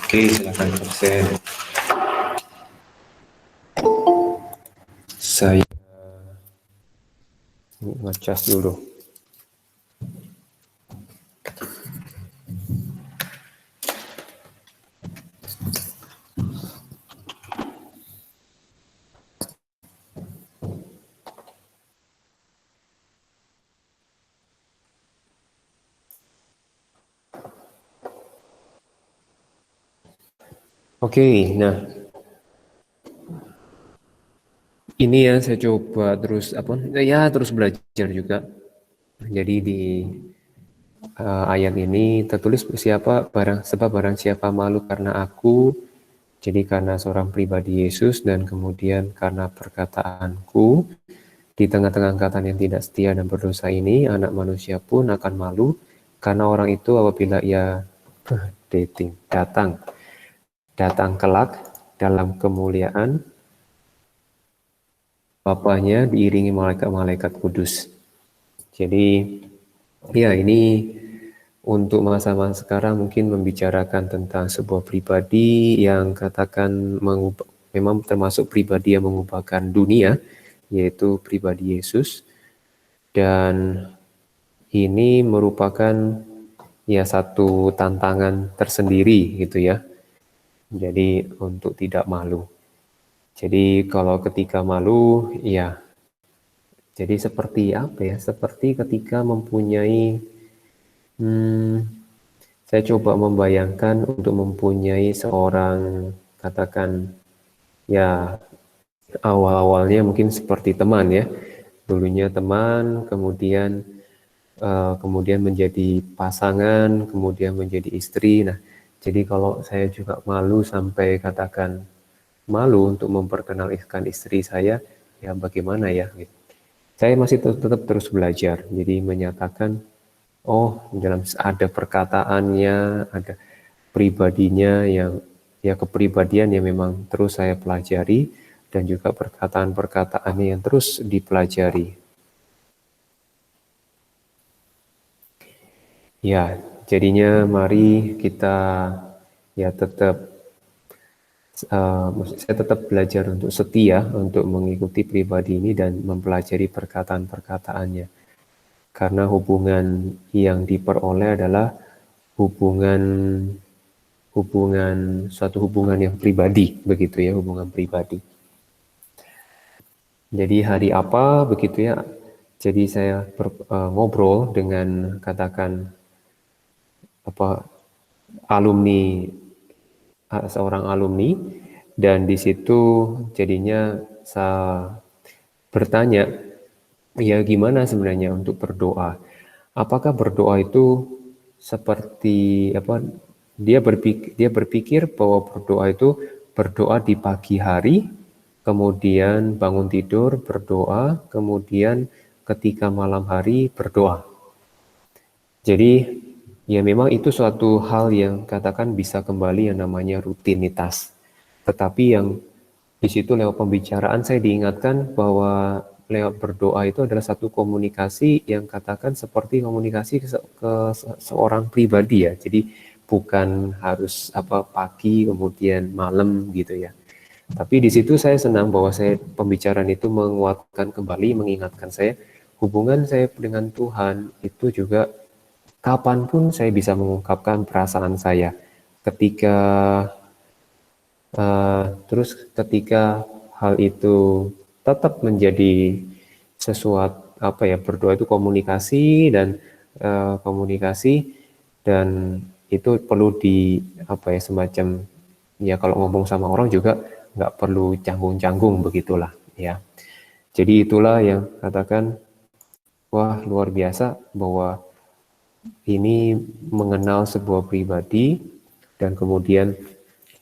Oke, silakan absen. Saya ngecas dulu. Oke, nah ini ya saya coba terus terus belajar juga. Jadi di ayat ini tertulis sebab barang siapa malu karena aku, jadi karena seorang pribadi Yesus, dan kemudian karena perkataanku di tengah-tengah angkatan yang tidak setia dan berdosa ini, anak manusia pun akan malu karena orang itu apabila ia datang kelak dalam kemuliaan Bapaknya diiringi malaikat-malaikat kudus. Jadi ya ini untuk masa-masa sekarang mungkin membicarakan tentang sebuah pribadi yang katakan memang termasuk pribadi yang mengubahkan dunia, yaitu pribadi Yesus. Dan ini merupakan ya satu tantangan tersendiri gitu ya. Jadi untuk tidak malu. Jadi kalau ketika malu ya jadi seperti apa ya? Seperti ketika mempunyai saya coba membayangkan untuk mempunyai seorang katakan ya awal-awalnya mungkin seperti teman ya. Dulunya teman, kemudian menjadi pasangan, kemudian menjadi istri. Nah, jadi kalau saya juga malu sampai katakan malu untuk memperkenalkan istri saya, ya bagaimana ya? Gitu. Saya masih tetap terus belajar. Jadi menyatakan, oh dalam ada perkataannya, ada pribadinya yang ya kepribadian yang memang terus saya pelajari dan juga perkataan-perkataannya yang terus dipelajari. Ya, jadinya mari kita ya saya tetap belajar untuk setia untuk mengikuti pribadi ini dan mempelajari perkataan-perkataannya. Karena hubungan yang diperoleh adalah hubungan suatu hubungan yang pribadi, begitu ya, hubungan pribadi. Jadi hari apa begitu ya? Jadi saya ngobrol dengan katakan alumni seorang alumni dan di situ jadinya saya bertanya ya gimana sebenarnya untuk berdoa. Apakah berdoa itu seperti dia berpikir bahwa berdoa itu berdoa di pagi hari, kemudian bangun tidur berdoa, kemudian ketika malam hari berdoa. Jadi ya memang itu suatu hal yang katakan bisa kembali yang namanya rutinitas. Tetapi yang di situ lewat pembicaraan saya diingatkan bahwa lewat berdoa itu adalah satu komunikasi yang katakan seperti komunikasi ke seorang pribadi ya. Jadi bukan harus pagi kemudian malam gitu ya. Tapi di situ saya senang bahwa pembicaraan itu menguatkan kembali, mengingatkan saya hubungan saya dengan Tuhan itu juga kapanpun saya bisa mengungkapkan perasaan saya. Ketika hal itu tetap menjadi sesuatu berdoa itu komunikasi dan itu perlu semacam ya kalau ngomong sama orang juga nggak perlu canggung-canggung begitulah ya. Jadi itulah yang katakan wah luar biasa bahwa ini mengenal sebuah pribadi dan kemudian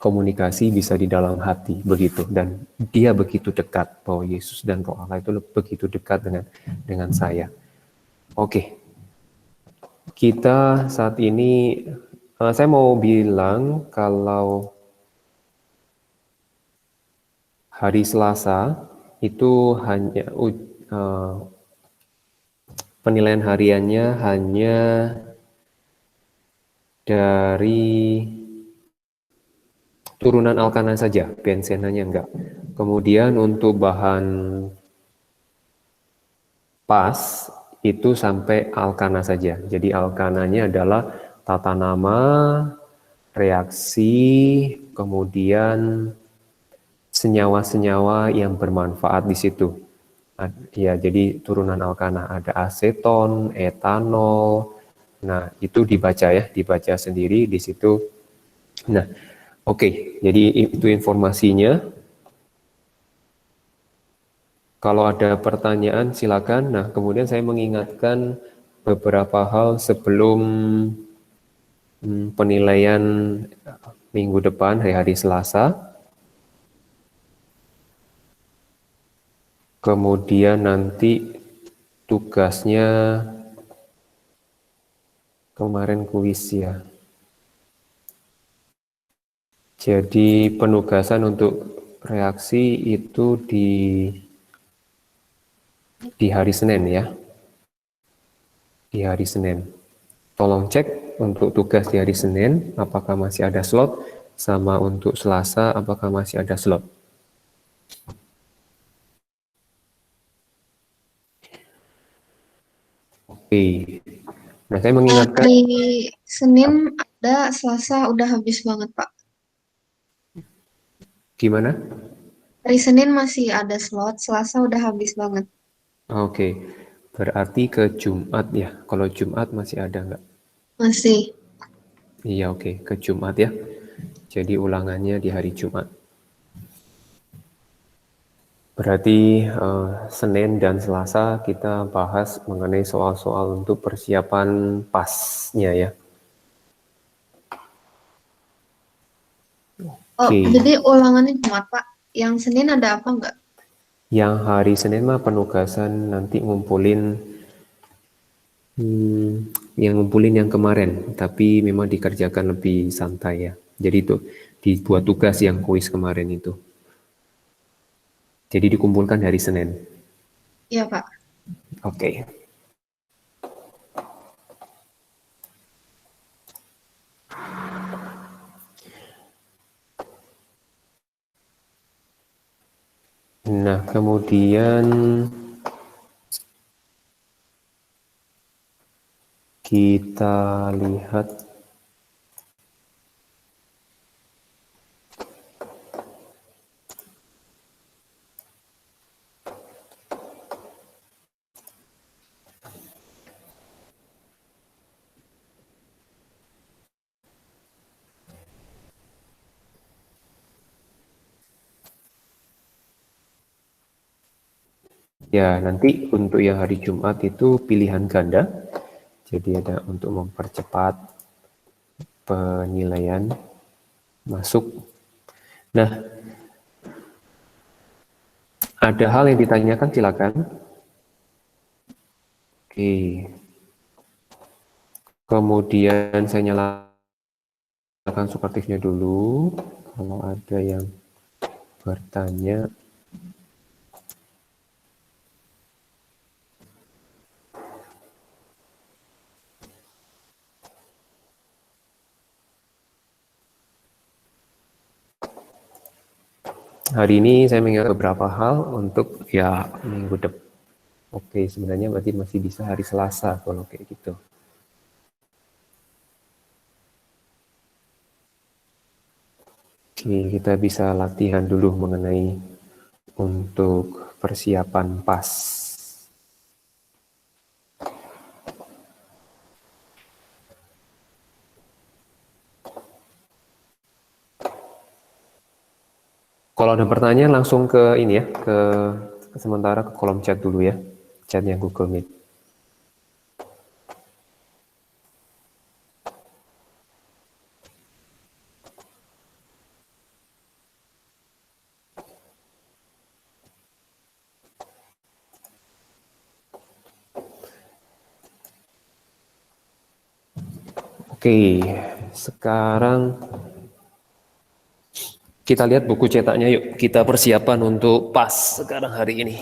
komunikasi bisa di dalam hati begitu dan dia begitu dekat bahwa Yesus dan Roh Allah itu begitu dekat dengan saya. Oke. Kita saat ini saya mau bilang kalau hari Selasa itu hanya penilaian hariannya hanya dari turunan alkana saja, bensenanya enggak. Kemudian untuk bahan pas itu sampai alkana saja. Jadi alkananya adalah tata nama, reaksi, kemudian senyawa-senyawa yang bermanfaat di situ. Ya, jadi turunan alkana ada aseton, etanol. Nah, itu dibaca ya, dibaca sendiri di situ. Nah, oke, jadi itu informasinya. Kalau ada pertanyaan silakan. Nah, kemudian saya mengingatkan beberapa hal sebelum penilaian minggu depan, hari Selasa. Kemudian nanti tugasnya kemarin kuis ya. Jadi penugasan untuk reaksi itu di hari Senin ya. Di hari Senin. Tolong cek untuk tugas di hari Senin apakah masih ada slot, sama untuk Selasa apakah masih ada slot. Oke. Nah, saya mengingatkan Hari Senin ada, Selasa udah habis banget, Pak. gimana? Hari Senin masih ada slot, Selasa udah habis banget. Oke. Berarti ke Jumat ya. Kalau Jumat masih ada nggak? Masih. Iya, oke. Ke Jumat ya. Jadi ulangannya di hari Jumat. Berarti Senin dan Selasa kita bahas mengenai soal-soal untuk persiapan pasnya ya. Oh, Oke. jadi ulangannya Jumat, Pak. Yang Senin ada apa nggak? Yang hari Senin mah penugasan nanti yang ngumpulin yang kemarin, tapi memang dikerjakan lebih santai ya. Jadi itu dibuat tugas yang kuis kemarin itu. Jadi dikumpulkan hari Senin. Iya, Pak. Oke. Nah, kemudian kita lihat ya, nanti untuk yang hari Jumat itu pilihan ganda. Jadi ada untuk mempercepat penilaian masuk. Nah, ada hal yang ditanyakan silakan. Oke. Kemudian saya nyalakan suportifnya dulu. Kalau ada yang bertanya. Hari ini saya mengingat beberapa hal untuk ya minggu depan. Oke, sebenarnya berarti masih bisa hari Selasa kalau kayak gitu. Oke, kita bisa latihan dulu mengenai untuk persiapan pas. Kalau ada pertanyaan langsung ke ini ya, ke sementara ke kolom chat dulu ya, chatnya Google Meet. Oke, sekarang kita lihat buku cetaknya yuk. Kita persiapan untuk pas sekarang hari ini.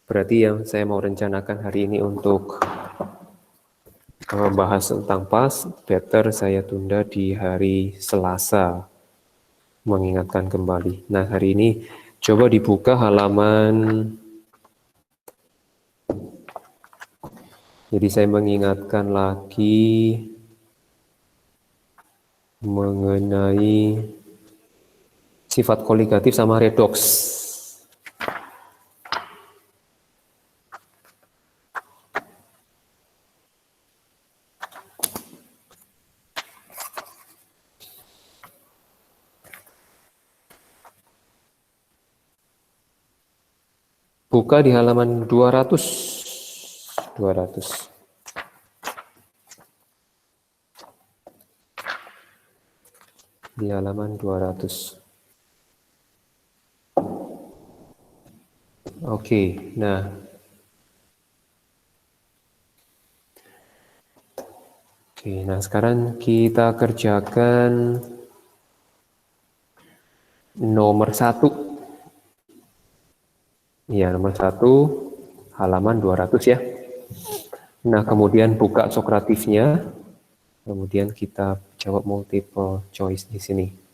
Berarti yang saya mau rencanakan hari ini untuk bahas tentang PAS, better saya tunda di hari Selasa, mengingatkan kembali. Nah, hari ini coba dibuka halaman, jadi saya mengingatkan lagi mengenai sifat koligatif sama redoks. Buka di halaman 200. Di halaman 200. Oke, nah sekarang kita kerjakan nomor 1. Ya, nomor 1 halaman 200 ya. Nah, kemudian buka Sokratifnya. Kemudian kita jawab multiple choice di sini.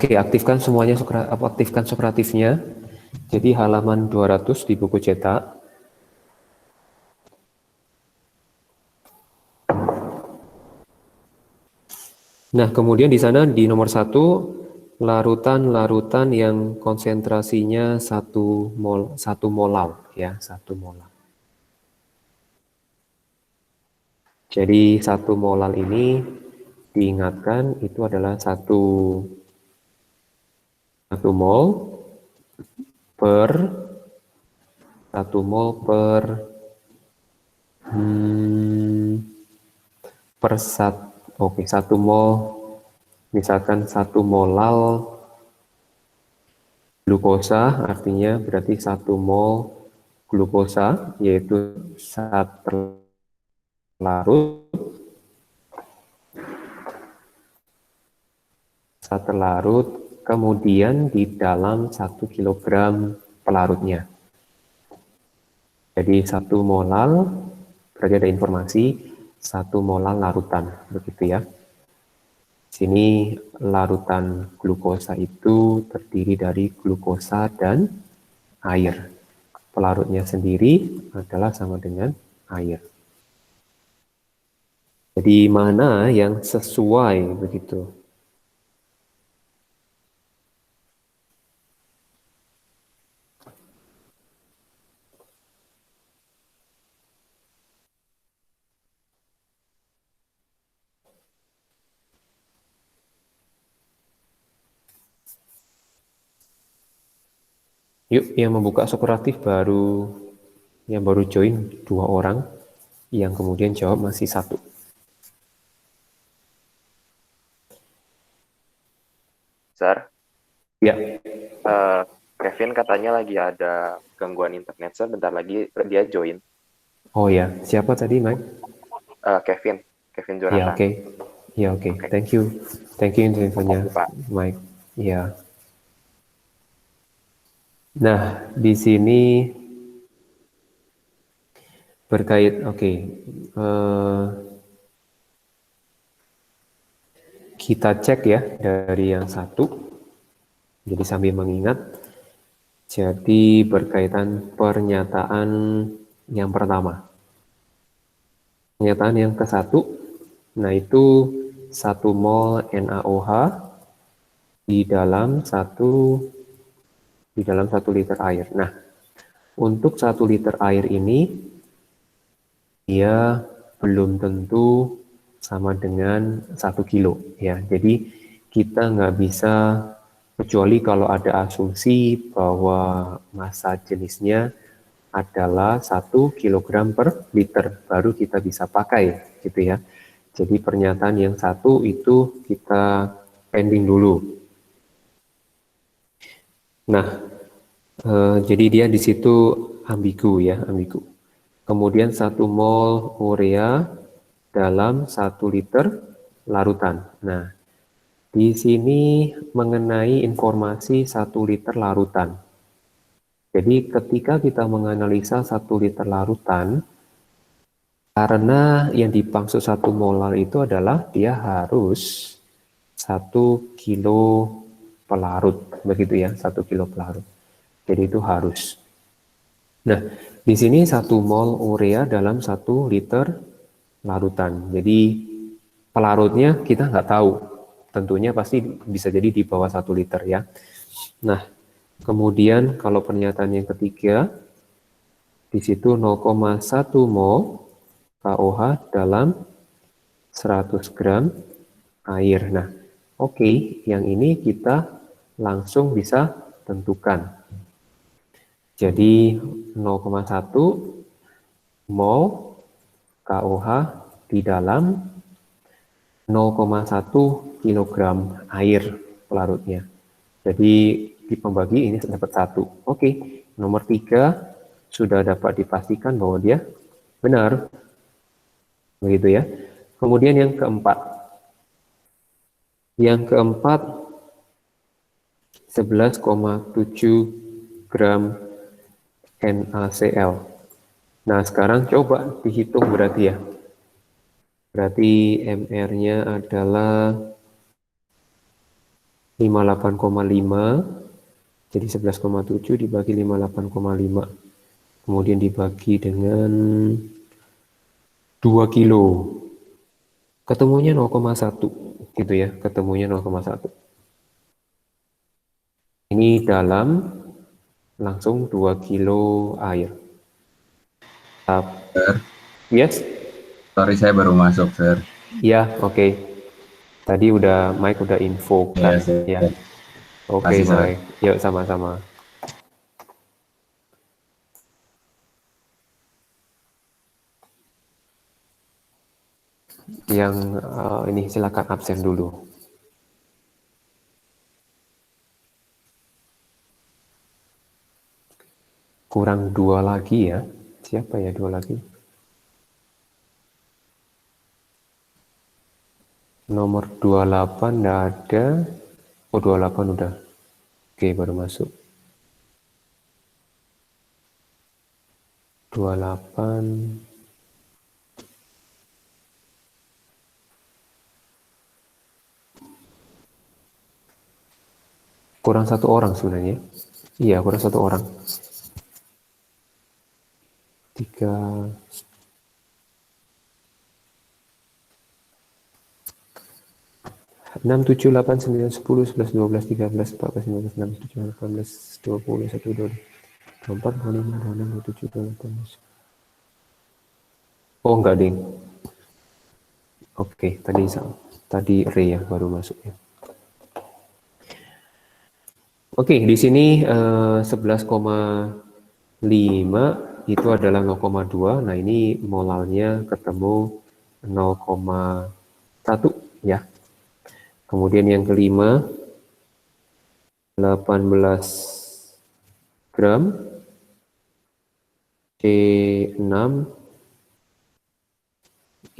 Oke, aktifkan semuanya, aktifkan Sokratifnya. Jadi halaman 200 di buku cetak. Nah, kemudian di sana di nomor 1, larutan-larutan yang konsentrasinya 1 molal ya, 1 molal. Jadi 1 molal ini diingatkan itu adalah 1 mol per 1 mol per per 1 mol, misalkan 1 molal glukosa, artinya berarti 1 mol glukosa, yaitu zat terlarut, kemudian di dalam 1 kilogram pelarutnya. Jadi 1 molal, berarti ada informasi 1 molal larutan, begitu ya. Sini larutan glukosa itu terdiri dari glukosa dan air. Pelarutnya sendiri adalah sama dengan air. Jadi mana yang sesuai begitu? Yuk, yang membuka Sokratif yang baru join 2 orang, yang kemudian jawab masih 1. Sir, Ya. Kevin katanya lagi ada gangguan internet, sir. Bentar lagi dia join. Oh ya, siapa tadi, Mike? Kevin Ya, Jonathan. oke. Ya, oke. Thank you infonya, Pak. Mike. Ya. Nah, di sini berkait, kita cek ya dari yang 1. Jadi sambil mengingat, jadi berkaitan pernyataan yang pertama. Pernyataan yang ke-1, nah itu 1 mol NaOH di dalam 1 liter air. Nah, untuk 1 liter air ini, dia belum tentu sama dengan 1 kilo. Ya. Jadi kita nggak bisa, kecuali kalau ada asumsi bahwa massa jenisnya adalah 1 kilogram per liter, baru kita bisa pakai, gitu ya. Jadi pernyataan yang satu itu kita pending dulu. Nah, jadi dia di situ ambigu ya, ambigu. Kemudian 1 mol urea dalam 1 liter larutan. Nah, di sini mengenai informasi 1 liter larutan. Jadi ketika kita menganalisa 1 liter larutan, karena yang dimaksud 1 molar itu adalah dia harus 1 kilo pelarut, begitu ya, 1 kilo pelarut. Jadi itu harus. Nah, di sini 1 mol urea dalam 1 liter larutan. Jadi pelarutnya kita nggak tahu. Tentunya pasti bisa jadi di bawah 1 liter ya. Nah, kemudian kalau pernyataan yang ketiga, di situ 0,1 mol KOH dalam 100 gram air. Nah, oke, yang ini kita langsung bisa tentukan. Jadi 0,1 mol KOH di dalam 0,1 kilogram air pelarutnya. Jadi di pembagi ini dapat 1. Oke, nomor 3 sudah dapat dipastikan bahwa dia benar. Begitu ya. Kemudian yang keempat. Yang keempat 11,7 gram NaCl. Nah, sekarang coba dihitung berarti ya. Berarti MR-nya adalah 58,5. Jadi 11,7 dibagi 58,5. Kemudian dibagi dengan 2 kilo. Ketemunya 0,1 gitu ya, ketemunya 0,1. Ini dalam langsung 2 kilo air. Sir, Yes? sorry saya baru masuk, Sir. Ya, oke. Tadi Mike udah info kan? Iya, Sir. Ya. Oke, Makasih, Sir. Mike. Yuk sama-sama. Yang ini silakan absen dulu. Kurang 2 lagi ya. Siapa ya 2 lagi? Nomor 28 enggak ada. Oh, 28 udah. Oke, baru masuk. 28. Kurang 1 orang sebenarnya. Iya, kurang 1 orang. 3. 6, 7, 8, 9, 10, 11, 12, 13, 14, 15, 16, 17, 18, 20, 1, 2, 24, 25, 26, 27, 28. Oh, enggak, Ding. Oke, tadi Ray ya baru masuk ya. Oke, di sini 11,5 itu adalah 0,2. Nah, ini molalnya ketemu 0,1 ya. Kemudian yang kelima 18 gram C6,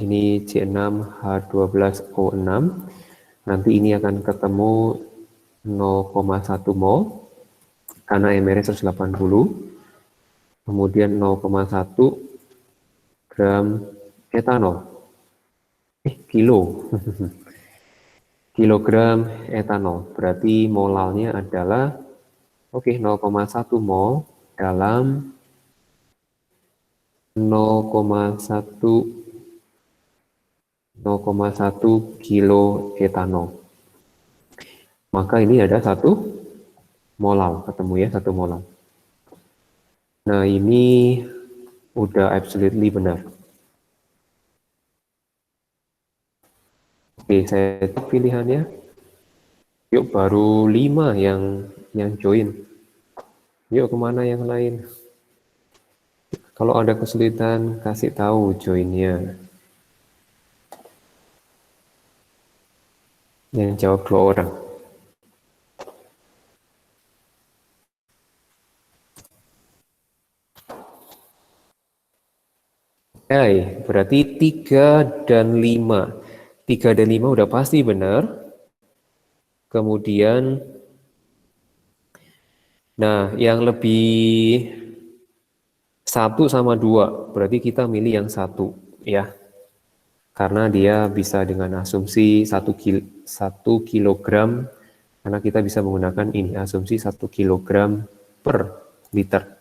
ini C6H12O6. Nanti ini akan ketemu 0,1 mol karena MR-nya 180. Kemudian 0,1 gram etanol. Kilo. Kilogram etanol. Berarti molalnya adalah 0,1 mol dalam 0,1 kilo etanol. Maka ini ada 1 molal, ketemu ya 1 molal. Nah, ini udah absolutely benar. Oke, saya cek pilihannya. Yuk, baru 5 yang join. Yuk, kemana yang lain? Kalau ada kesulitan, kasih tahu joinnya. Yang jawab 2 orang. Oke, berarti 3 dan 5. 3 dan 5 udah pasti benar. Kemudian, nah yang lebih 1 sama 2, berarti kita milih yang 1 ya. Karena dia bisa dengan asumsi 1 kilogram, karena kita bisa menggunakan ini, asumsi 1 kilogram per liter.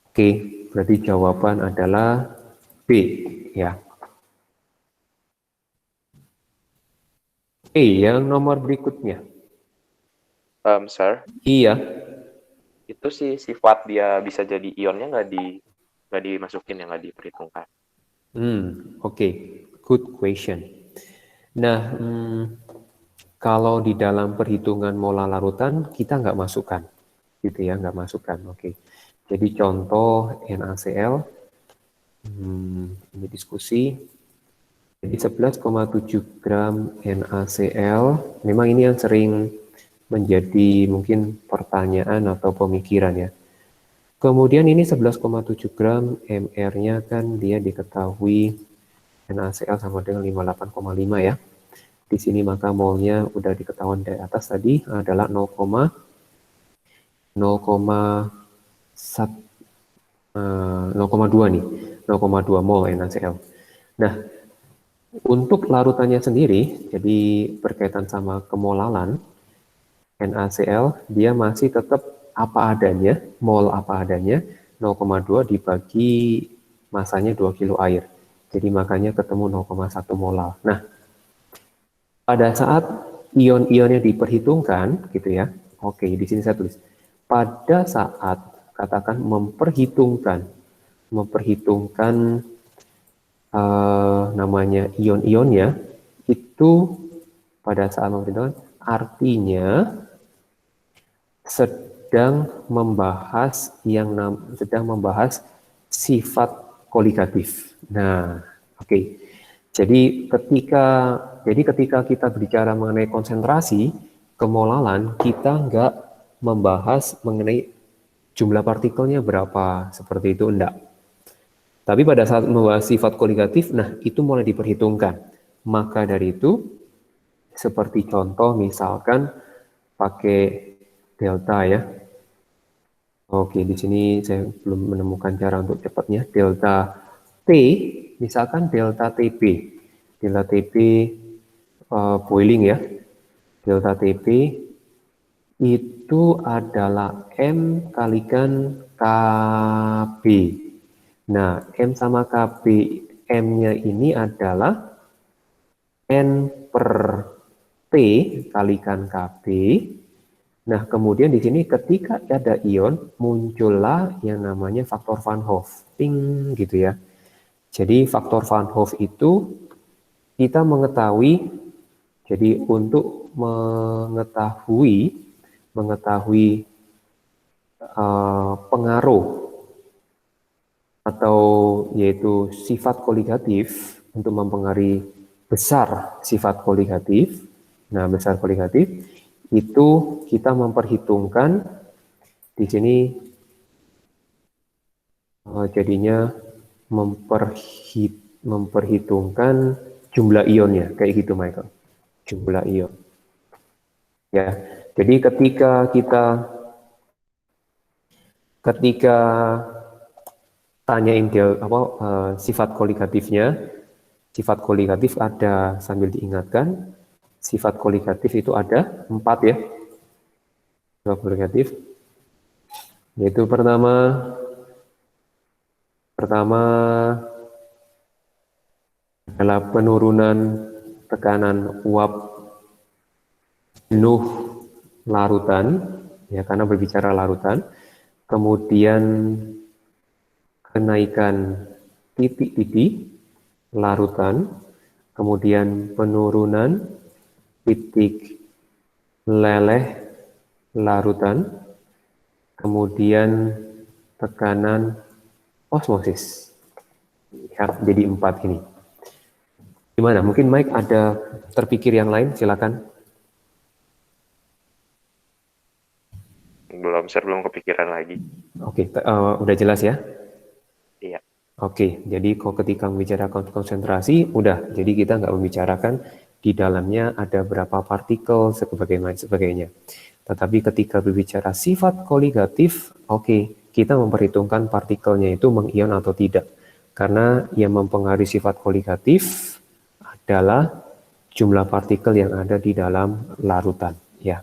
Oke, berarti jawaban adalah B ya. Yang nomor berikutnya. Sir, Iya. itu sih sifat dia bisa jadi ionnya nggak dimasukin, yang nggak diperhitungkan. Oke. Good question. Nah, kalau di dalam perhitungan molar larutan kita nggak masukkan, gitu ya, nggak masukkan. Oke. Jadi contoh NaCl, ini diskusi. Jadi 11,7 gram NaCl, memang ini yang sering menjadi mungkin pertanyaan atau pemikiran ya. Kemudian ini 11,7 gram, MR-nya kan dia diketahui NaCl sama dengan 58,5 ya. Di sini maka molnya udah diketahui dari atas tadi adalah 0,2 nih, 0,2 mol NaCl. Nah, untuk larutannya sendiri, jadi berkaitan sama kemolalan, NaCl dia masih tetap apa adanya, mol apa adanya, 0,2 dibagi masanya 2 kilo air. Jadi makanya ketemu 0,1 molar. Nah, pada saat ion-ionnya diperhitungkan, gitu ya. Oke, di sini saya tulis. Pada saat katakan memperhitungkan namanya ion-ionnya, itu pada saat memperhitungkan artinya sedang membahas sifat koligatif. Nah, oke. Jadi ketika kita berbicara mengenai konsentrasi kemolalan, kita nggak membahas mengenai jumlah partikelnya berapa, seperti itu enggak. Tapi pada saat membahas sifat koligatif, nah itu mulai diperhitungkan. Maka dari itu, seperti contoh misalkan pakai delta ya. Oke, di sini saya belum menemukan cara untuk cepatnya. Delta T, misalkan delta TP. Delta TP boiling ya. Delta TP itu adalah M kalikan KB. Nah, M sama KB, M-nya ini adalah N per T kalikan KB. Nah, kemudian di sini ketika ada ion, muncullah yang namanya faktor Van Hoff. Ting, gitu ya. Jadi faktor Van Hoff itu kita mengetahui, jadi untuk mengetahui pengaruh atau yaitu sifat koligatif untuk mempengaruhi besar sifat koligatif. Nah, besar koligatif itu kita memperhitungkan di sini jadinya memperhitungkan jumlah ionnya kayak gitu, Michael. Jumlah ion. Ya. Jadi ketika tanyain dia sifat koligatifnya, sifat koligatif ada sambil diingatkan. Sifat koligatif itu ada 4 ya. Sifat koligatif. Yaitu pertama adalah penurunan tekanan uap jenuh larutan, ya karena berbicara larutan. Kemudian kenaikan titik-titik larutan, kemudian penurunan titik leleh larutan, kemudian tekanan osmosis. Ya, jadi 4 ini. Gimana? Mungkin Mike ada terpikir yang lain? Silakan. Belum, Sir, belum kepikiran lagi. Oke, udah jelas ya? Iya. Oke, jadi kalau ketika membicarakan konsentrasi, udah. Jadi kita nggak membicarakan di dalamnya ada berapa partikel, sebagainya. Tetapi ketika berbicara sifat koligatif, oke, kita memperhitungkan partikelnya itu mengion atau tidak. Karena yang mempengaruhi sifat koligatif adalah jumlah partikel yang ada di dalam larutan. Ya.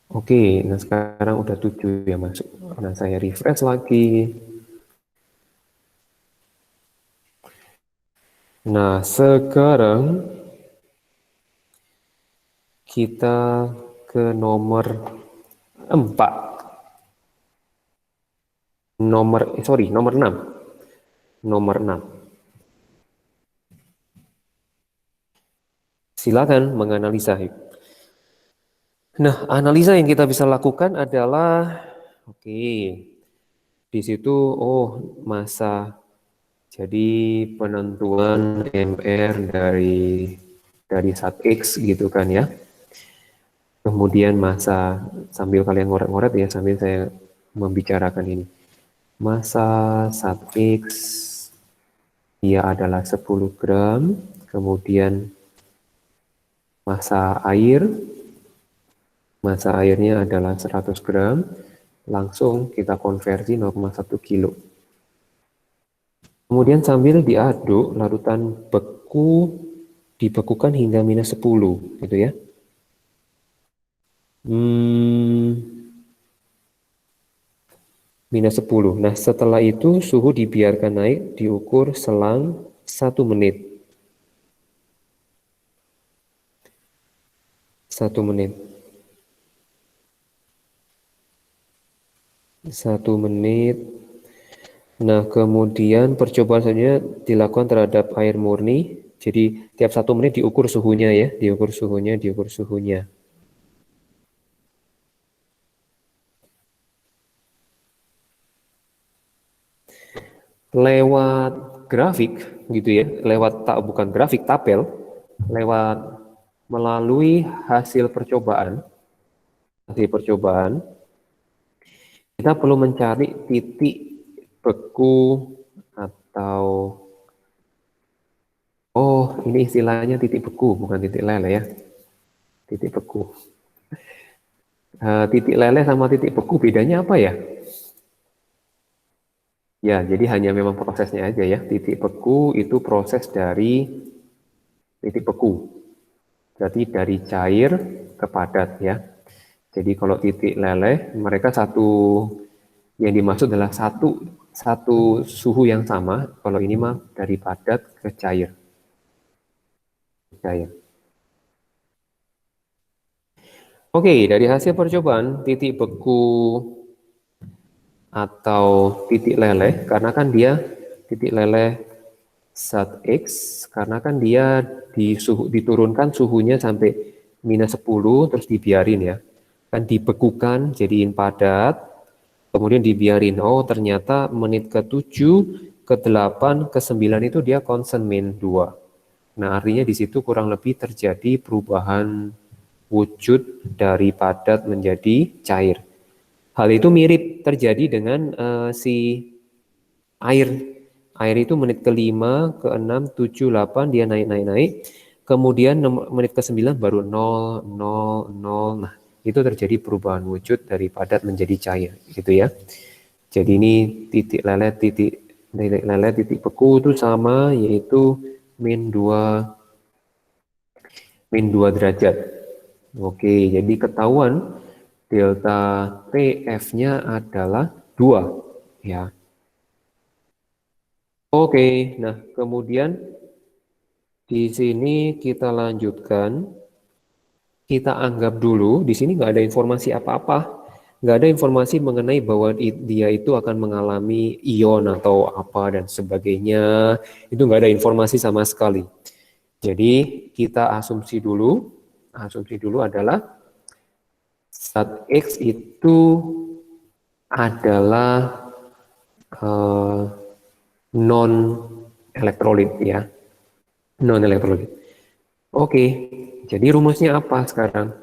Oke, nah sekarang udah 7 yang masuk. Nah, saya refresh lagi. Nah, sekarang kita ke nomor 4. Nomor 6. Nomor 6. Silakan menganalisa. Nah, analisa yang kita bisa lakukan adalah, oke, di situ, massa. Jadi penentuan MR dari zat X gitu kan ya. Kemudian massa, sambil kalian ngoret-ngoret ya, sambil saya membicarakan ini. Massa zat X, dia adalah 10 gram, kemudian massa airnya adalah 100 gram, langsung kita konversi 0,1 kilo. Kemudian sambil diaduk, larutan beku dibekukan hingga minus 10, gitu ya. Minus 10. Nah, setelah itu suhu dibiarkan naik, diukur selang 1 menit. 1 menit. 1 menit. Nah, kemudian percobaan selanjutnya dilakukan terhadap air murni. Jadi tiap 1 menit diukur suhunya ya, diukur suhunya. Lewat grafik gitu ya, bukan grafik, tabel, melalui hasil percobaan, kita perlu mencari titik beku atau ini istilahnya titik beku, bukan titik leleh ya. Titik beku. Titik leleh sama titik beku bedanya apa ya? Ya, jadi hanya memang prosesnya aja ya. Titik beku itu proses dari titik beku. Berarti dari cair ke padat ya. Jadi kalau titik leleh, mereka yang dimaksud adalah satu suhu yang sama. Kalau ini mah dari padat ke cair. Oke, dari hasil percobaan titik beku atau titik leleh, karena kan dia titik leleh zat X, karena kan dia diturunkan suhunya sampai minus 10, terus dibiarin ya. Kan dibekukan, jadiin padat, kemudian dibiarin. Oh, ternyata menit ke-7, ke-8, ke-9 itu dia constant min 2. Nah, artinya di situ kurang lebih terjadi perubahan wujud dari padat menjadi cair. Hal itu mirip terjadi dengan si air. Air itu menit ke-5, ke-6, 7, 8 dia naik. Kemudian menit ke-9 baru 0, 0, 0. Nah, itu terjadi perubahan wujud dari padat menjadi cair, gitu ya. Jadi ini titik leleh, titik beku itu sama, yaitu min 2 derajat. Oke, jadi ketahuan delta TF-nya adalah 2 ya. Oke, nah kemudian di sini kita lanjutkan. Kita anggap dulu di sini nggak ada informasi apa-apa, nggak ada informasi mengenai bahwa dia itu akan mengalami ion atau apa dan sebagainya. Itu nggak ada informasi sama sekali. Jadi kita asumsi dulu adalah zat X itu adalah non elektrolit ya, non elektrolit. Oke, jadi rumusnya apa sekarang?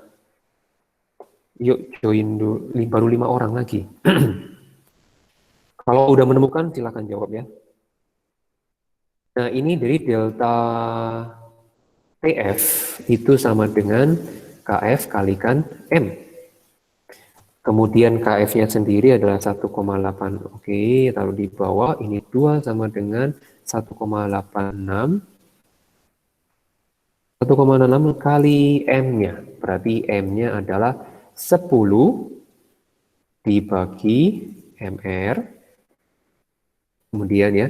Yuk join dulu, baru 5 orang lagi. Kalau udah menemukan silakan jawab ya. Nah, ini dari delta TF itu sama dengan KF kalikan M. Kemudian KF-nya sendiri adalah 1,8. Oke, taruh di bawah. Ini 2 sama dengan 1,86. 1,66 kali M-nya. Berarti M-nya adalah 10 dibagi MR. Kemudian ya,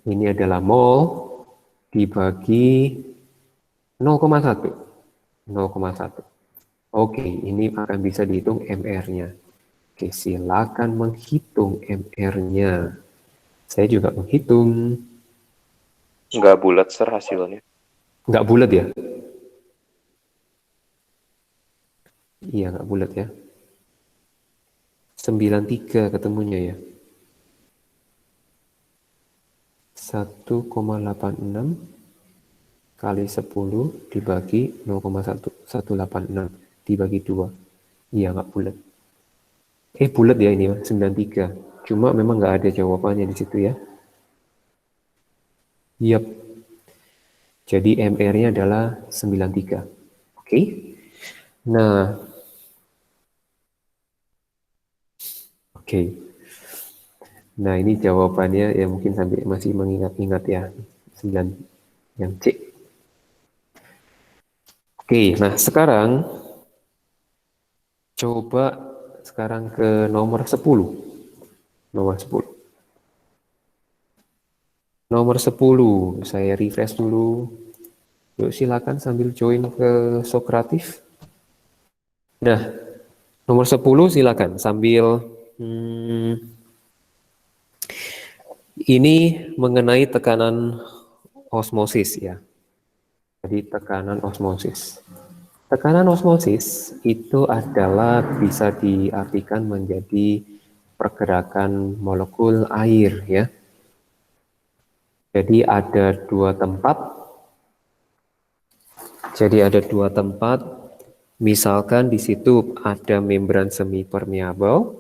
ini adalah mol dibagi 0,1. 0,1. Oke, ini akan bisa dihitung MR-nya. Oke, silakan menghitung MR-nya. Saya juga menghitung. Nggak bulat, Sir, hasilnya. Nggak bulat ya? Iya, nggak bulat ya. 93 ketemunya ya. 1,86 kali 10 dibagi 0,1. 186 dibagi 2. Iya, nggak bulat. Bulat ya ini, 93. Cuma memang nggak ada jawabannya di situ ya. Yap. Jadi MR-nya adalah 93. Oke. Nah. Oke. Nah, ini jawabannya ya mungkin sampai masih mengingat-ingat ya. 9 yang C. Oke, nah sekarang coba sekarang ke nomor 10. Nomor 10. Nomor 10, saya refresh dulu. Yuk silakan sambil join ke Sokratif. Nah, nomor 10 silakan sambil ini mengenai tekanan osmosis ya. Jadi tekanan osmosis. Tekanan osmosis itu adalah bisa diartikan menjadi pergerakan molekul air ya. Jadi ada dua tempat. Misalkan di situ ada membran semi permeabel.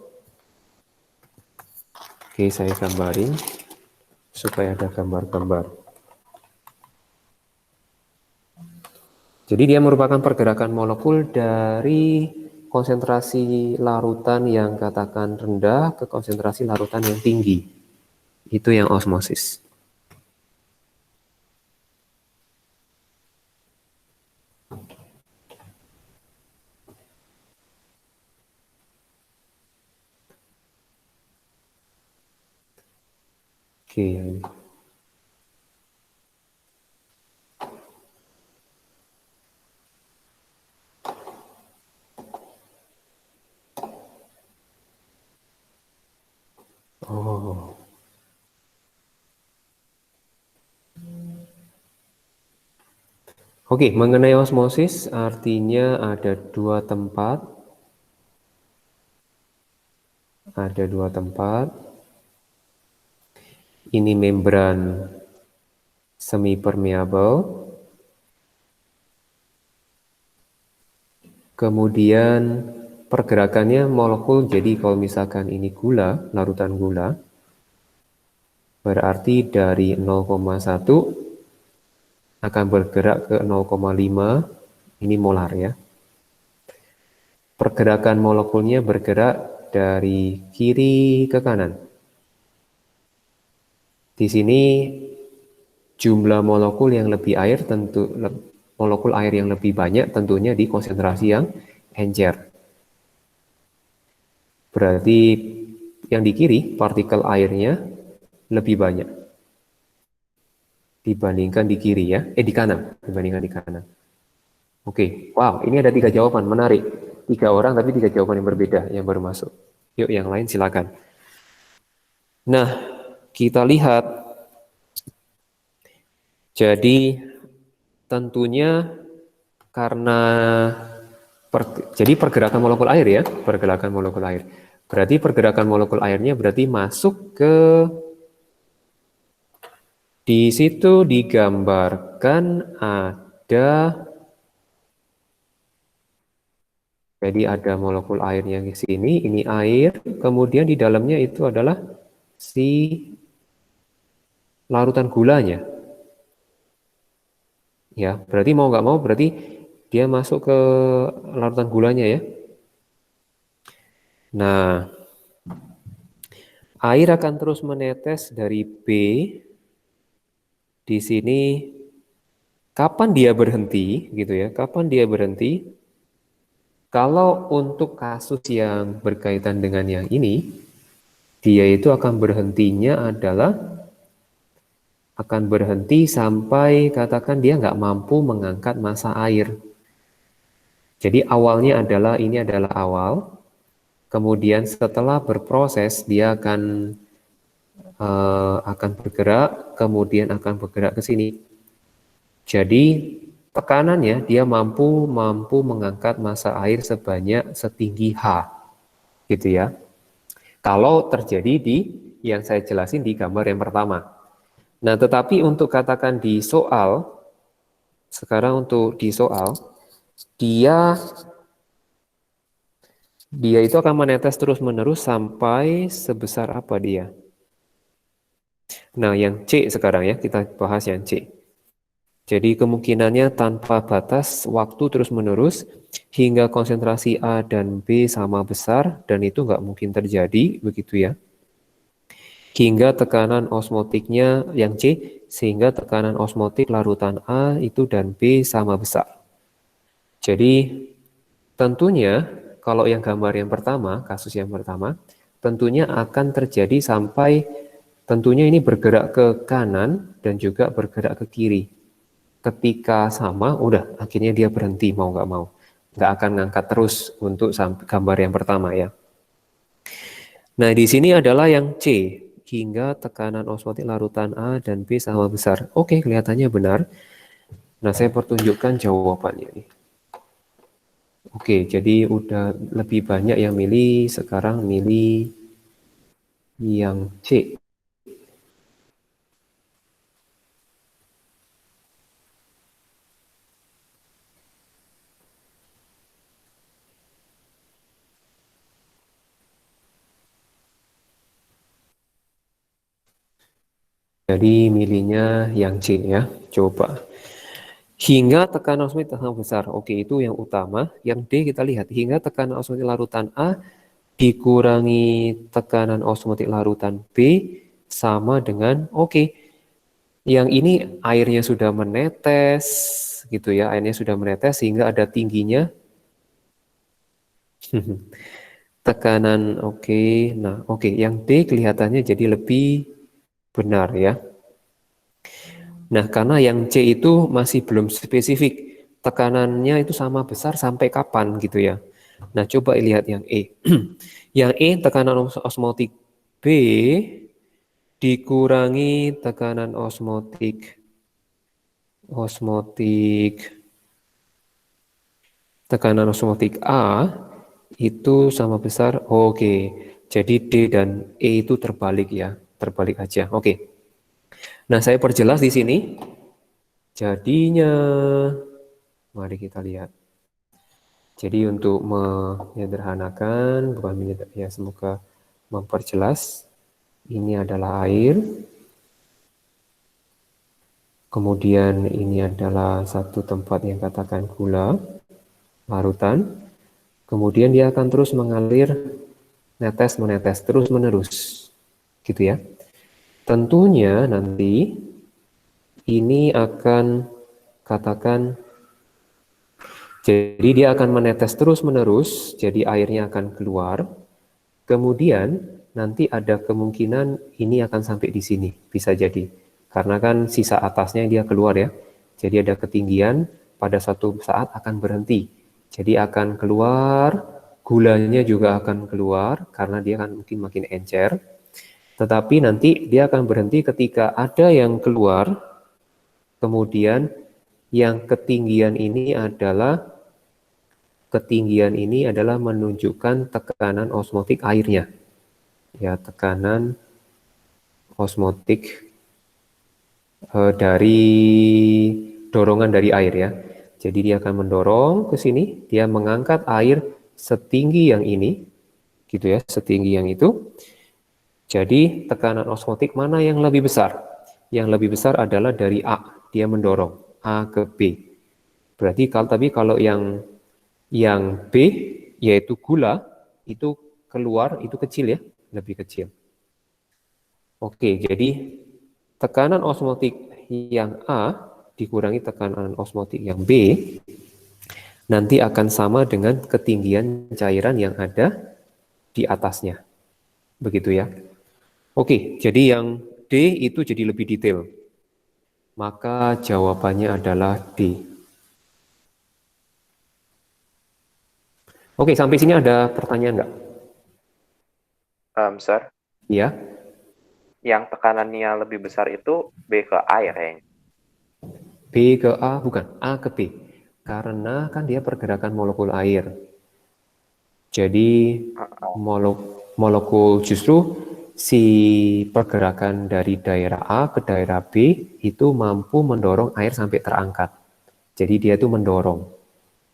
Oke, saya gambarin supaya ada gambar-gambar. Jadi dia merupakan pergerakan molekul dari konsentrasi larutan yang katakan rendah ke konsentrasi larutan yang tinggi. Itu yang osmosis. Oke, ini. Oh. Oke, mengenai osmosis artinya ada dua tempat. Ada dua tempat. Ini membran semi permeabel. Kemudian pergerakannya molekul, jadi kalau misalkan ini gula, larutan gula, berarti dari 0,1 akan bergerak ke 0,5, ini molar ya. Pergerakan molekulnya bergerak dari kiri ke kanan. Di sini jumlah molekul yang lebih air molekul air yang lebih banyak tentunya di konsentrasi yang encer. Berarti yang di kiri partikel airnya lebih banyak dibandingkan di kiri ya, di kanan dibandingkan di kanan. Oke, wow, ini ada 3 jawaban, menarik. 3 orang tapi 3 jawaban yang berbeda yang baru masuk. Yuk yang lain silakan. Nah, kita lihat. Jadi tentunya karena jadi pergerakan molekul air ya, pergerakan molekul air. Berarti pergerakan molekul airnya berarti masuk ke, di situ digambarkan ada, jadi ada molekul airnya di sini, ini air, kemudian di dalamnya itu adalah si larutan gulanya. Ya, berarti mau nggak mau berarti dia masuk ke larutan gulanya ya. Nah, air akan terus menetes dari B. Di sini kapan dia berhenti gitu ya? Kapan dia berhenti? Kalau untuk kasus yang berkaitan dengan yang ini, dia itu akan berhentinya adalah akan berhenti sampai katakan dia nggak mampu mengangkat massa air. Jadi awalnya adalah ini adalah awal, kemudian setelah berproses dia akan bergerak, kemudian akan bergerak ke sini. Jadi tekanannya dia mampu mengangkat massa air setinggi H, gitu ya. Kalau terjadi di yang saya jelasin di gambar yang pertama. Nah, tetapi untuk katakan di soal, sekarang untuk di soal, dia itu akan menetes terus-menerus sampai sebesar apa dia? Nah, yang C sekarang ya, kita bahas yang C. Jadi kemungkinannya tanpa batas waktu terus-menerus hingga konsentrasi A dan B sama besar, dan itu nggak mungkin terjadi, begitu ya. Hingga tekanan osmotiknya yang C, sehingga tekanan osmotik larutan A itu dan B sama besar. Jadi tentunya kalau yang gambar yang pertama, kasus yang pertama, tentunya akan terjadi sampai, tentunya ini bergerak ke kanan dan juga bergerak ke kiri. Ketika sama, udah akhirnya dia berhenti mau nggak mau. Nggak akan ngangkat terus untuk gambar yang pertama ya. Nah di sini adalah yang C, hingga tekanan osmotik larutan A dan B sama besar. Oke, kelihatannya benar. Nah saya pertunjukkan jawabannya nih. Oke, jadi udah lebih banyak yang milih, sekarang milih yang C. Jadi milihnya yang C ya, coba. Hingga tekanan osmotik sangat besar. Oke, itu yang utama. Yang D kita lihat, hingga tekanan osmotik larutan A dikurangi tekanan osmotik larutan B sama dengan, oke, yang ini airnya sudah menetes, gitu ya, airnya sudah menetes sehingga ada tingginya. Tekanan, oke. Nah, oke, yang D kelihatannya jadi lebih benar ya. Nah, karena yang C itu masih belum spesifik, tekanannya itu sama besar sampai kapan gitu ya. Nah, coba lihat yang E. Yang E tekanan osmotik B dikurangi tekanan osmotik tekanan osmotik A itu sama besar, oke. Jadi D dan E itu terbalik ya, terbalik aja. Oke. Nah, saya perjelas di sini. Jadinya, mari kita lihat. Jadi untuk menyederhanakan, bukan ya, semoga memperjelas. Ini adalah air. Kemudian ini adalah satu tempat yang katakan gula, larutan. Kemudian dia akan terus mengalir, menetes, terus-menerus. Gitu ya. Tentunya nanti ini akan katakan, jadi dia akan menetes terus-menerus, jadi airnya akan keluar. Kemudian nanti ada kemungkinan ini akan sampai di sini, bisa jadi. Karena kan sisa atasnya dia keluar ya. Jadi ada ketinggian, pada suatu saat akan berhenti. Jadi akan keluar, gulanya juga akan keluar, karena dia akan mungkin makin encer. Tetapi nanti dia akan berhenti ketika ada yang keluar, kemudian yang ketinggian ini adalah ketinggian ini adalah menunjukkan tekanan osmotik airnya. Ya, tekanan osmotik dari dorongan dari air ya. Jadi dia akan mendorong ke sini, dia mengangkat air setinggi yang ini, gitu ya, setinggi yang itu. Jadi tekanan osmotik mana yang lebih besar? Yang lebih besar adalah dari A, dia mendorong A ke B. Berarti kalau yang B yaitu gula itu keluar itu kecil ya, lebih kecil. Oke, jadi tekanan osmotik yang A dikurangi tekanan osmotik yang B nanti akan sama dengan ketinggian cairan yang ada di atasnya. Begitu ya. Oke, jadi yang D itu jadi lebih detail. Maka jawabannya adalah D. Oke, sampai sini ada pertanyaan nggak? Sir, Iya. yang tekanannya lebih besar itu B ke A ya kayaknya. B ke A, bukan, A ke B. Karena kan dia pergerakan molekul air. Jadi molekul justru si pergerakan dari daerah A ke daerah B itu mampu mendorong air sampai terangkat. Jadi dia itu mendorong.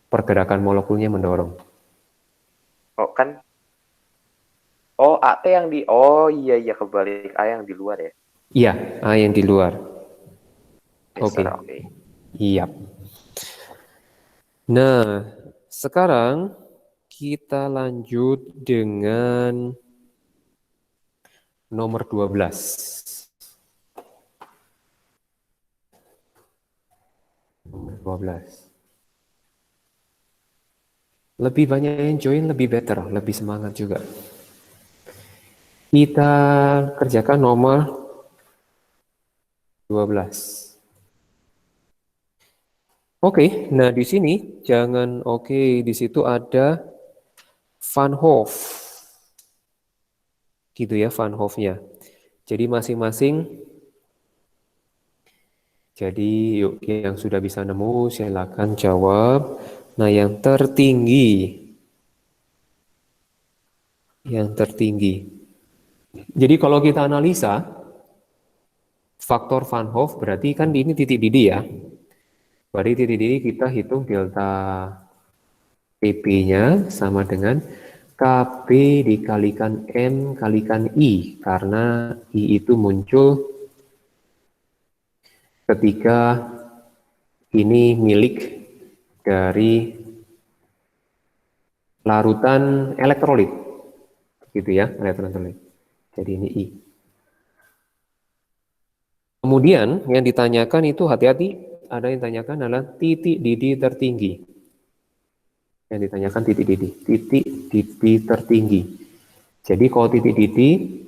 Pergerakan molekulnya mendorong. Oh kan, oh AT yang di, oh iya kebalik A yang di luar ya. Iya, A yang di luar. Yes, Oke. sir, oke. Iya. Nah, sekarang kita lanjut dengan nomor 12. Nomor 12. Lebih banyak yang join, lebih better, lebih semangat juga. Kita kerjakan nomor 12. Oke, nah di sini jangan di situ ada Van Hoff. Gitu ya Van Hoff-nya. Jadi masing-masing jadi yuk yang sudah bisa nemu silakan jawab. Nah, yang tertinggi. Yang tertinggi. Jadi kalau kita analisa faktor Van Hoff berarti kan ini titik didih ya. Berarti titik didih kita hitung delta TP-nya sama dengan KB dikalikan M kalikan I, karena I itu muncul ketika ini milik dari larutan elektrolit, gitu ya, elektrolit. Jadi ini I. Kemudian yang ditanyakan itu hati-hati, ada yang ditanyakan adalah titik didih tertinggi. Yang ditanyakan titik didih tertinggi. Jadi kalau titik didih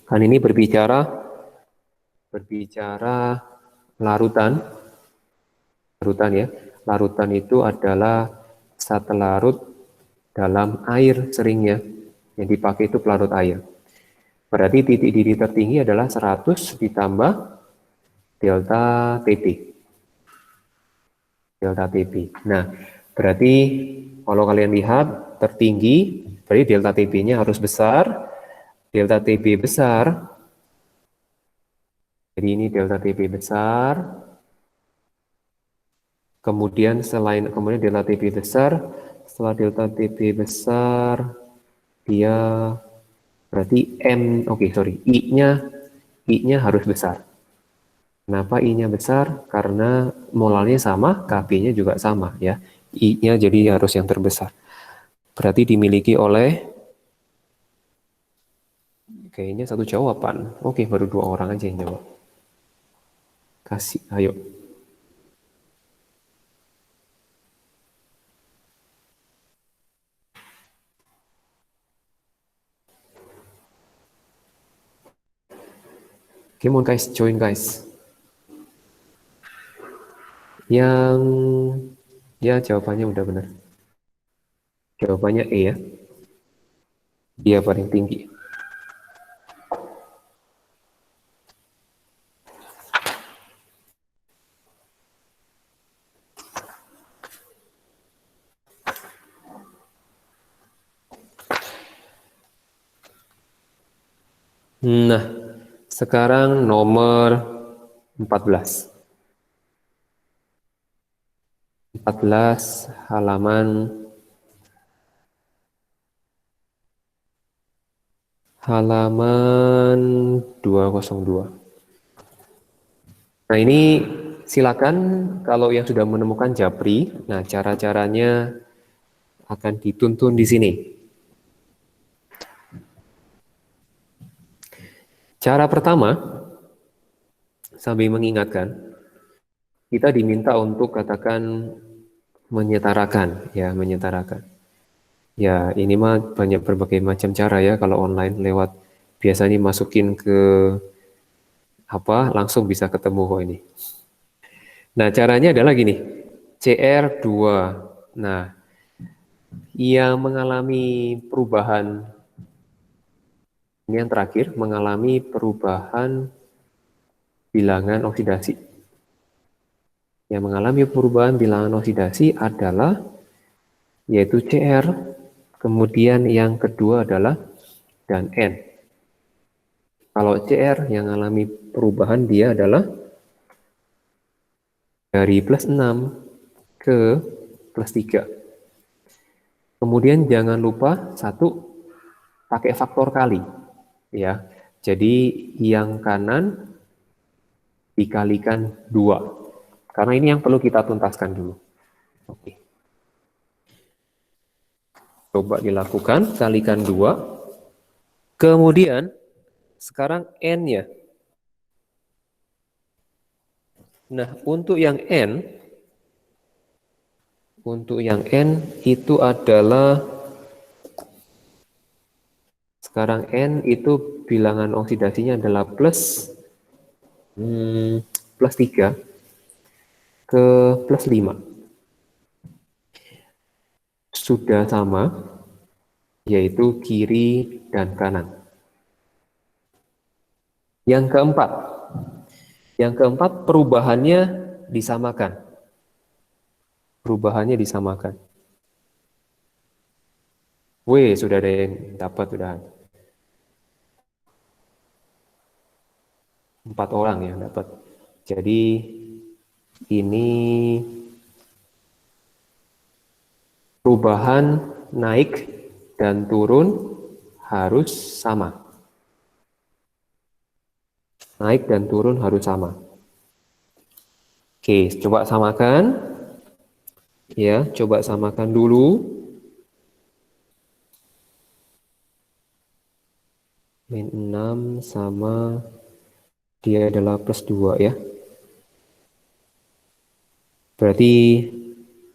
kan ini berbicara larutan ya. Larutan itu adalah satu larut dalam air seringnya. Yang dipakai itu pelarut air. Berarti titik didih tertinggi adalah 100 ditambah delta TP. Delta TP. Nah, berarti kalau kalian lihat tertinggi, berarti delta TP-nya harus besar. Delta TP besar. Jadi ini delta TP besar. Kemudian delta TP besar, setelah delta TP besar, dia berarti I-nya harus besar. Kenapa I-nya besar? Karena molalnya sama, Kb-nya juga sama ya. I-nya jadi harus yang terbesar. Berarti dimiliki oleh kayaknya satu jawaban. Oke, baru 2 orang aja yang jawab. Kasih, ayo. Come on guys, join guys. Yang ya jawabannya udah benar. Jawabannya E ya. Dia paling tinggi. Nah, sekarang nomor 14. 14 halaman 202. Nah, ini silakan kalau yang sudah menemukan Japri, nah cara-caranya akan dituntun di sini. Cara pertama, sambil mengingatkan, kita diminta untuk katakan menyetarakan, ya menyetarakan. Ya, ini mah banyak berbagai macam cara ya kalau online lewat biasanya masukin ke apa langsung bisa ketemu kok ini. Nah, caranya adalah gini. CR2. Nah, yang mengalami perubahan ini yang terakhir mengalami perubahan bilangan oksidasi. Yang mengalami perubahan bilangan oksidasi adalah yaitu CR, kemudian yang kedua adalah dan N. Kalau CR yang mengalami perubahan dia adalah dari plus 6 ke plus 3. Kemudian jangan lupa satu pakai faktor kali ya. Jadi yang kanan dikalikan 2. Karena ini yang perlu kita tuntaskan dulu. Oke. Coba dilakukan kalikan 2. Kemudian sekarang N-nya. Nah, untuk yang N itu adalah sekarang N itu bilangan oksidasinya adalah plus 3 ke plus 5. Sudah sama, yaitu kiri dan kanan. Yang keempat perubahannya disamakan. Sudah ada yang dapat, sudah 4 orang yang dapat. Jadi ini perubahan naik dan turun harus sama. Naik dan turun harus sama. Oke, coba samakan. Ya, coba samakan dulu. Min 6 sama dia adalah plus 2 ya. Berarti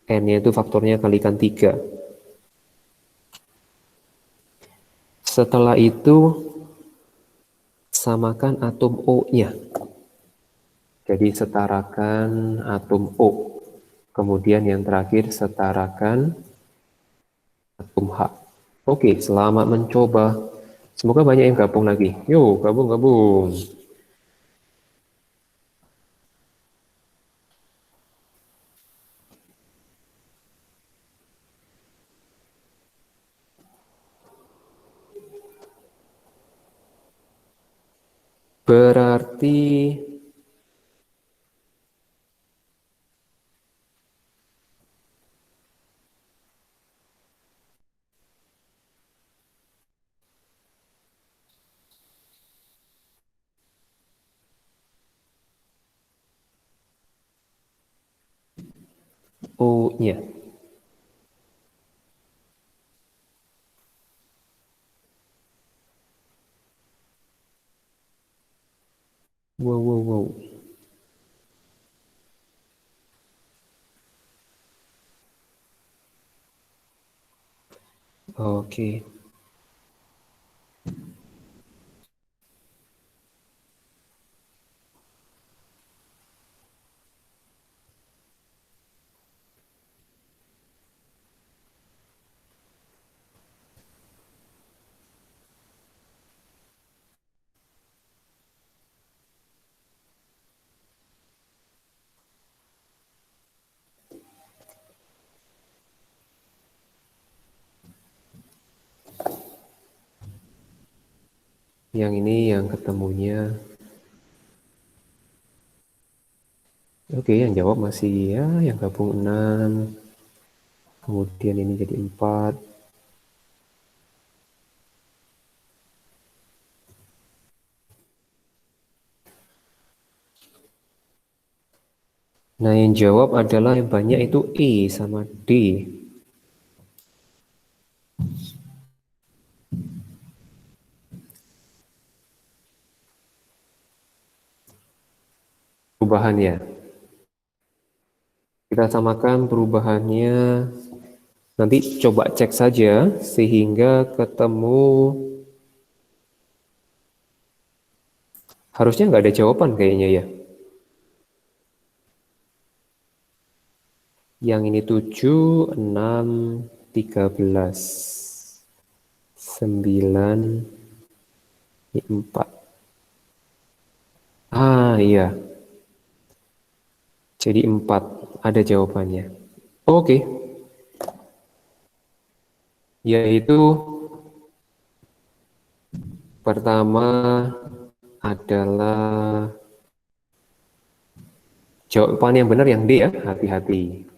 N-nya itu faktornya kalikan 3. Setelah itu samakan atom O-nya. Jadi setarakan atom O. Kemudian yang terakhir setarakan atom H. Oke, selamat mencoba. Semoga banyak yang gabung lagi. Yuk, gabung. Berarti O-nya. Wow. Oke. Yang ini yang ketemunya. Oke, yang jawab masih ya, yang gabung 6. Kemudian ini jadi 4. Nah, yang jawab adalah yang banyak itu E sama D. Perubahannya. Kita samakan perubahannya. Nanti coba cek saja sehingga ketemu. Harusnya nggak ada jawaban kayaknya ya. Yang ini 7, 6, 13, 9, 4. Ah iya, jadi 4. Ada jawabannya. Oke, yaitu pertama adalah jawaban yang benar yang D ya, hati-hati.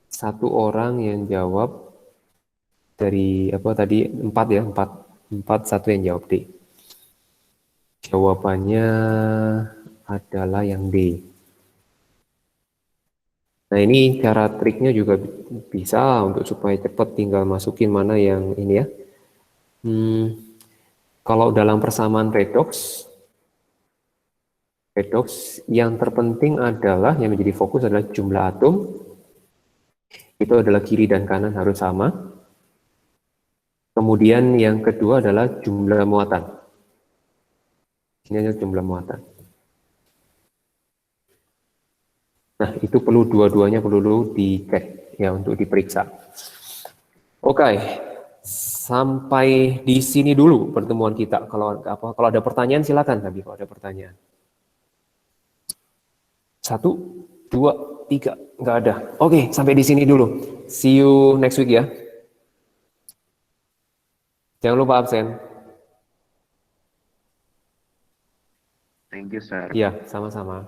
Satu orang yang jawab dari apa tadi 4 ya, 4. 4 satu yang jawab D. Jawabannya adalah yang D. Nah, ini cara triknya juga bisa untuk supaya cepat tinggal masukin mana yang ini ya. Kalau dalam persamaan redox yang terpenting adalah yang menjadi fokus adalah jumlah atom. Itu adalah kiri dan kanan harus sama. Kemudian yang kedua adalah jumlah muatan. Ini adalah jumlah muatan. Nah, itu perlu dua-duanya perlu dicek ya untuk diperiksa. Oke, sampai di sini dulu pertemuan kita. Kalau ada pertanyaan silakan tadi kalau ada pertanyaan. 1, 2, 3, nggak ada. Oke, sampai di sini dulu. See you next week ya. Jangan lupa absen. Thank you, sir. Iya, sama-sama.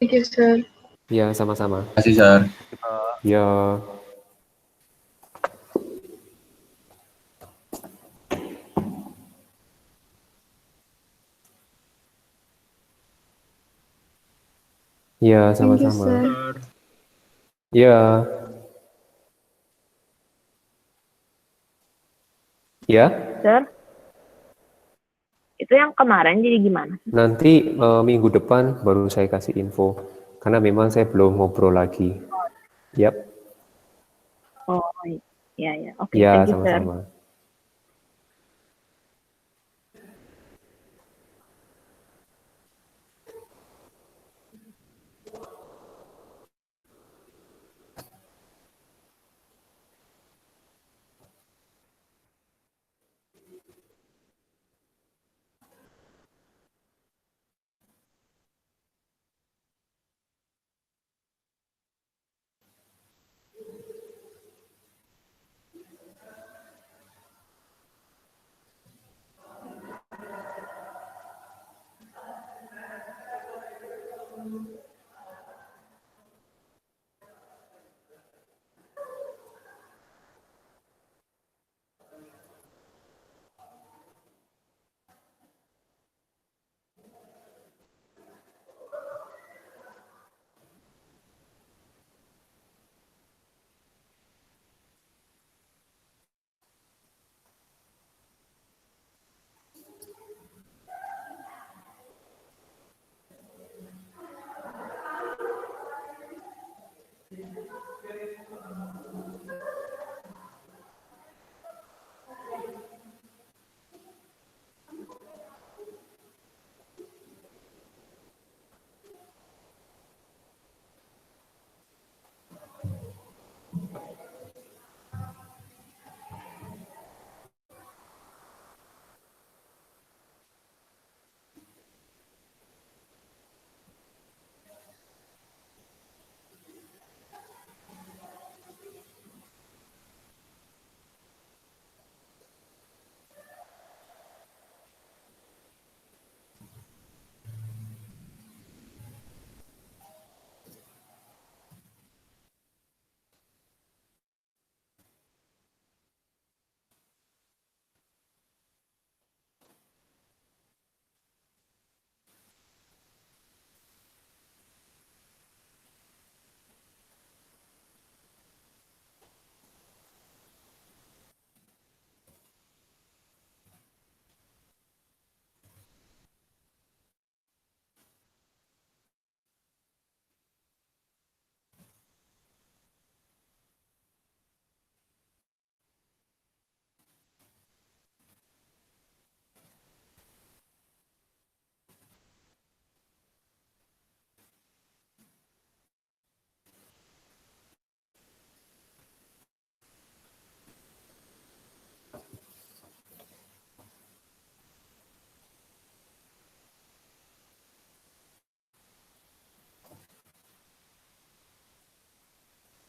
Thank you, sir. Iya, sama-sama. Terima kasih, Sir. Ya. Ya, Thank you, sama-sama. sir. Ya. Ya, Sir, itu yang kemarin jadi gimana? nanti minggu depan baru saya kasih info. Karena memang saya belum ngobrol lagi. Yap. Oh, iya, ya. Oke, Ya, thank you, sir. sama-sama.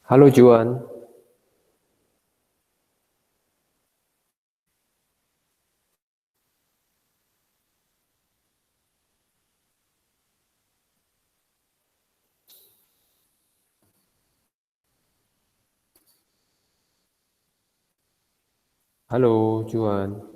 Halo Juan. Halo Juan.